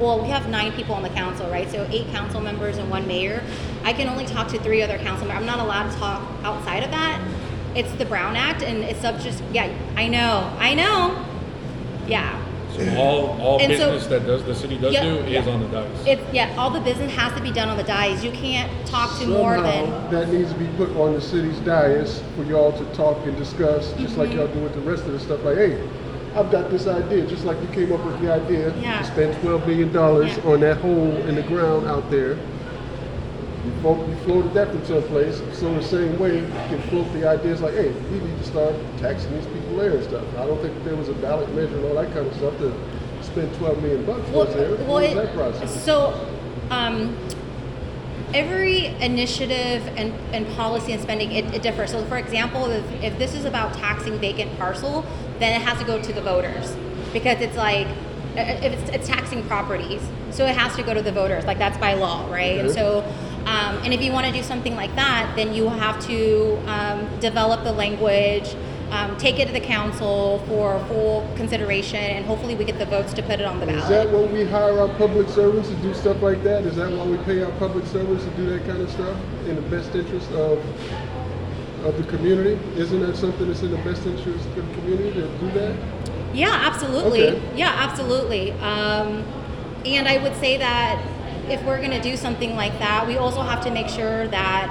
Well, we have 9 people on the council, right? So 8 council members and 1 mayor. I can only talk to 3 other council members. I'm not allowed to talk outside of that. It's the Brown Act, and it's just, yeah, I know. Yeah. So all And business so- that the city does Yeah, do is on the dice. All the business has to be done on the dais. You can't talk to more Somehow, than, that needs to be put on the city's dais for y'all to talk and discuss, just like y'all do with the rest of the stuff. Like, hey, I've got this idea, just like you came up with the idea Yeah. to spend $12 million Yeah. on that hole in the ground out there. You floated that from someplace, so the same way you can float the ideas like, hey, we need to start taxing these people there and stuff. I don't think there was a ballot measure and all that kind of stuff to spend $12 million was there. What was that process? So, every initiative and policy and spending, it differs. So for example, if this is about taxing vacant parcel, then it has to go to the voters, because it's like, if it's taxing properties, so it has to go to the voters, like that's by law, right? Okay. And so, and if you want to do something like that, then you have to develop the language, take it to the council for full consideration, and hopefully we get the votes to put it on the ballot. Is that when we hire our public servants to do stuff like that? Is that why we pay our public servants to do that kind of stuff in the best interest of the community? Isn't that something that's in the best interest of the community to do that? Yeah, absolutely. Okay. Yeah, absolutely. And I would say that if we're going to do something like that, we also have to make sure that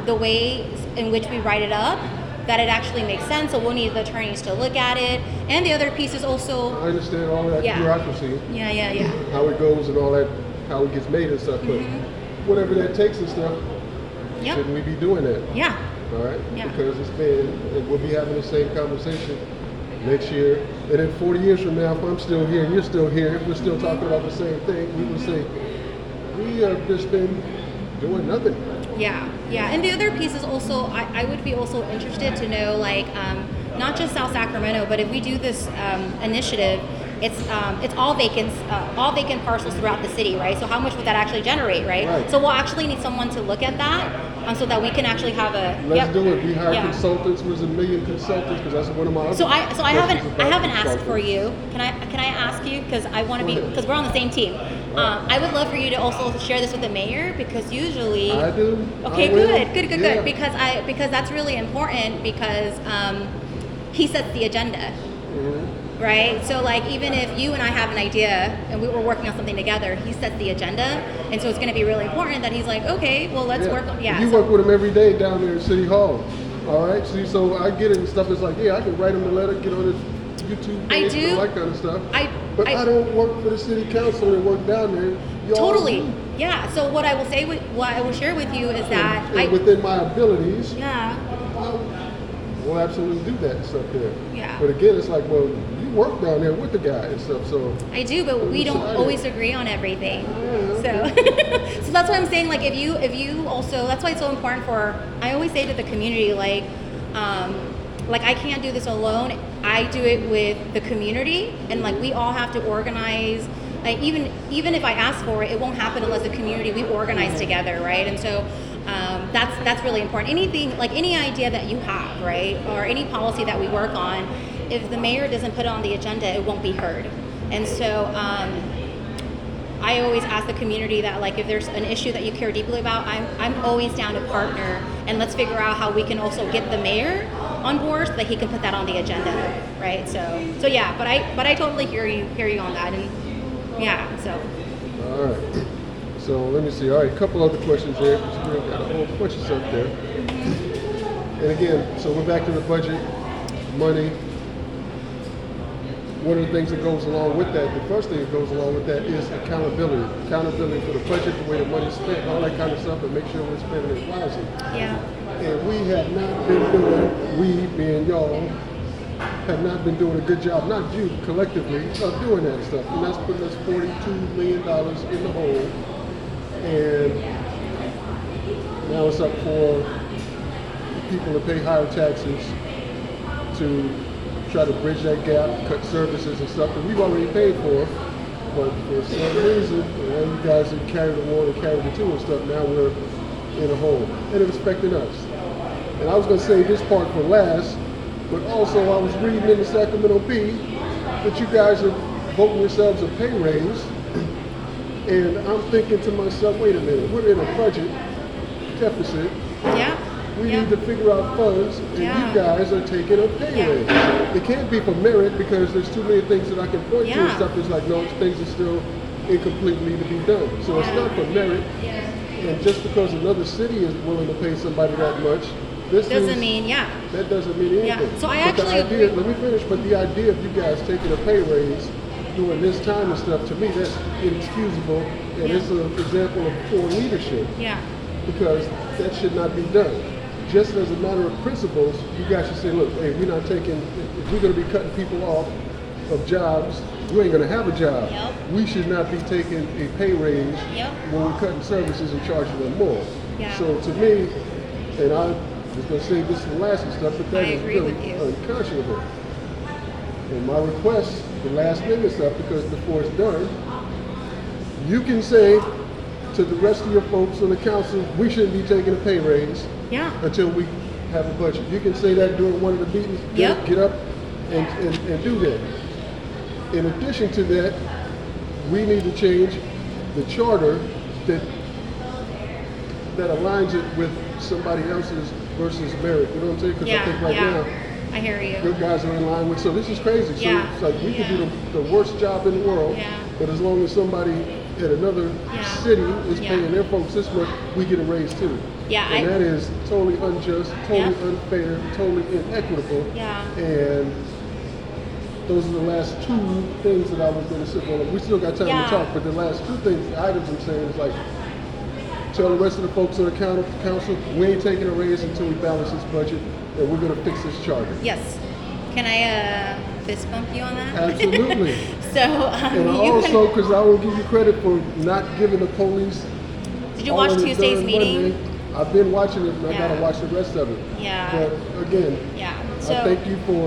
the way in which we write it up, that it actually makes sense. So we'll need the attorneys to look at it. And the other piece is also, I understand all that Yeah. bureaucracy, yeah. how it goes and all that, how it gets made and stuff, but whatever that takes and stuff, Yep. shouldn't we be doing that? Yeah. All right? Yeah. Because and we'll be having the same conversation next year. And then 40 years from now, if I'm still here and you're still here, if we're still talking about the same thing, we will say, we have just been doing nothing. Yeah. And the other piece is also, I would be also interested to know, like, not just South Sacramento, but if we do this initiative, it's all vacant parcels throughout the city, right? So how much would that actually generate, right? Right. So we'll actually need someone to look at that, so that we can actually have a. Let's do it. We hire Yeah. consultants. Was a million consultants, because that's one of my other So I haven't questions about asked for consultants. you. Can I ask you, because I want to be, Go ahead. because we're on the same team. I would love for you to also share this with the mayor, because usually. I do. Okay, I will. good. Yeah. Because that's really important, because he sets the agenda, Mhm. right? So like, even if you and I have an idea and we were working on something together, he sets the agenda, and so it's going to be really important that he's like, okay, well, let's work on. Yeah. You so- work with them every day down there at City Hall. All right. See, so I get it and stuff. It's like, yeah, I can write them a letter, get on his YouTube I page, do. and all that kind of stuff. But I- I don't work for the city council and work down there. Y'all Totally. do. Yeah. So what I will share with you is that And within my abilities, yeah. we'll absolutely do that stuff there. Yeah. But again, it's like, well, you work down there with the guy and stuff, so. I do, but we don't Decided. always agree on everything. Yeah, So, so that's what I'm saying. Like, if you also, that's why it's so important for. I always say to the community, like I can't do this alone. I do it with the community, and like we all have to organize. Like even if I ask for it, it won't happen unless the community we organize together, right? And so. That's really important. Anything, like any idea that you have, right, or any policy that we work on, if the mayor doesn't put it on the agenda, it won't be heard. And so I always ask the community that, like, if there's an issue that you care deeply about, I'm always down to partner, and let's figure out how we can also get the mayor on board so that he can put that on the agenda, right? So yeah, but I totally hear you on that, and yeah, so. All right. So let me see. All right, a couple other questions there, because we got a whole bunch of stuff there. And again, so we're back to the budget, money. One of the things that goes along with that, the first thing that goes along with that is accountability. Accountability for the budget, the way the money's spent, all that kind of stuff, and make sure we're spending it wisely. Yeah. And we have not been doing, we being y'all, have not been doing a good job, not you collectively, of doing that stuff. And that's putting us $42 million in the hole. And now it's up for people to pay higher taxes to try to bridge that gap, cut services and stuff that we've already paid for. But for some reason, you guys have carried the one and carried the two and stuff. Now we're in a hole, and it's affecting us. And I was going to say this part for last, but also I was reading in the Sacramento Bee that you guys are voting yourselves a pay raise And I'm thinking to myself, wait a minute, we're in a budget deficit. Yeah. We Yeah. need to figure out funds, and Yeah. you guys are taking a pay Yeah. raise. It can't be for merit because there's too many things that I can point to and Yeah. stuff is like, no, things are still incomplete, need to be done. So it's Yeah. not for merit. And just because another city is willing to pay somebody that much, this Doesn't is, mean, yeah. that doesn't mean anything. Yeah. So I But the actually idea, agree. let me finish, but the idea of you guys taking a pay raise during this time and stuff, to me, that's inexcusable, and Yeah. it's an example of poor leadership Yeah. because that should not be done. Just as a matter of principles, you guys should say, look, hey, we're not taking, if we're going to be cutting people off of jobs, you ain't going to have a job. Yep. We should not be taking a pay raise Yep. when we're cutting services and charging them more. Yeah. So to me, and I was going to say this for last and stuff, but that I is agree really with you. unconscionable. And my request, the last minute stuff, because before it's done, you can say to the rest of your folks on the council, we shouldn't be taking a pay raise Yeah. until we have a budget. You can say that during one of the meetings. Yep. Get up and do that. In addition to that, we need to change the charter that aligns it with somebody else's versus merit. You know what I'm saying? Because I think Yeah. right Yeah. now, I hear you. your guys are in line with, so this is crazy. So Yeah. it's like we could Yeah. do the worst job in the world, Yeah. but as long as somebody at another Yeah. city is Yeah. paying their folks this much, we get a raise too. Yeah, And I- that is totally unjust, totally Yeah. unfair, totally inequitable. Yeah. And those are the last two things that I was going to say. Well, we still got time Yeah. to talk, but the last two things, items I'm saying is like, tell the rest of the folks on the council, we ain't taking a raise until we balance this budget, and we're going to fix this charter. Yes. Can I fist bump you on that? Absolutely. So And I you also, because I will give you credit for not giving the police. did you all watch of it Tuesday's done meeting? Monday. I've been watching it, and I Yeah. gotta watch the rest of it. Yeah. But again, Yeah. I So thank you for